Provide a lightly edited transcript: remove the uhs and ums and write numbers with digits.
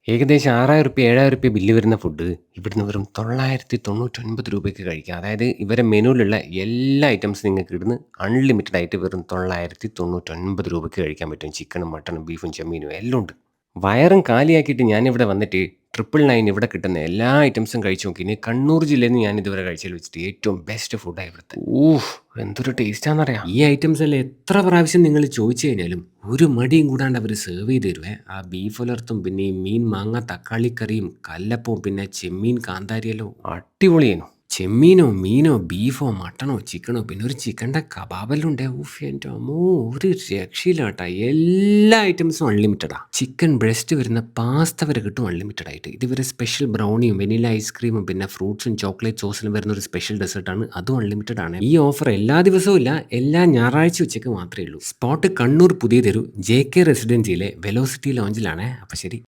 ഏകദേശം ₹6000 ₹7000 ബില്ല് വരുന്ന ഫുഡ് ഇവിടുന്ന് വെറും ₹999 കഴിക്കാം. അതായത് ഇവരെ മെനുവിലുള്ള എല്ലാ ഐറ്റംസും നിങ്ങൾക്ക് ഇവിടുന്ന് അൺലിമിറ്റഡ് ആയിട്ട് വെറും ₹999 കഴിക്കാൻ പറ്റും. ചിക്കനും, മട്ടനും, ബീഫും, ചെമ്മീനും എല്ലാം ഉണ്ട്. വയറും കാലിയാക്കിയിട്ട് ഞാനിവിടെ വന്നിട്ട് 999 ഇവിടെ കിട്ടുന്ന എല്ലാ ഐറ്റംസും കഴിച്ചു നോക്കി. ഇനി കണ്ണൂർ ജില്ലയിൽ നിന്ന് ഞാൻ ഇതുവരെ കഴിച്ചതിൽ വെച്ചിട്ട് ഏറ്റവും ബെസ്റ്റ് ഫുഡാണ് ഇവിടുത്തെ. എന്തൊരു ടേസ്റ്റാണെന്നറിയാം. ഈ ഐറ്റംസ് എല്ലാം എത്ര പ്രാവശ്യം നിങ്ങൾ ചോദിച്ചു കഴിഞ്ഞാലും ഒരു മടിയും കൂടാണ്ട് അവർ സെർവ് ചെയ്ത് തരുവേ. ആ ബീഫ് ഉലർത്തും, പിന്നെ ഈ മീൻ മാങ്ങ തക്കാളി കറിയും, കല്ലപ്പവും, പിന്നെ ചെമ്മീൻ കാന്താരിയല്ലോ അടിപൊളിയേനു. ചെമ്മീനോ, മീനോ, ബീഫോ, മട്ടണോ, ചിക്കനോ, പിന്നെ ഒരു ചിക്കൻ്റെ കബാബെല്ലാം ഉണ്ട്. ഉഫ് എൻ്റെ അമ്മോ, ഒരു രക്ഷയില്ല കേട്ടാ. എല്ലാ ഐറ്റംസും അൺലിമിറ്റഡാ. ചിക്കൻ ബ്രസ്റ്റ് വരുന്ന പാസ്ത വരെ കിട്ടും അൺലിമിറ്റഡ് ആയിട്ട്. ഇതുവരെ സ്പെഷ്യൽ ബ്രൗണിയും വെനില ഐസ്ക്രീമും പിന്നെ ഫ്രൂട്ട്സും ചോക്ലേറ്റ് സോസിലും വരുന്ന ഒരു സ്പെഷ്യൽ ഡെസേർട്ടാണ്, അതും അൺലിമിറ്റഡ് ആണ്. ഈ ഓഫർ എല്ലാ ദിവസവും ഇല്ല, എല്ലാ ഞായറാഴ്ച ഉച്ചയ്ക്ക് മാത്രമേ ഉള്ളൂ. സ്പോട്ട് കണ്ണൂർ പുതിയ തെരു JK റെസിഡൻസിയിലെ വെലോസിറ്റി ലോഞ്ചിലാണ്. അപ്പം ശരി.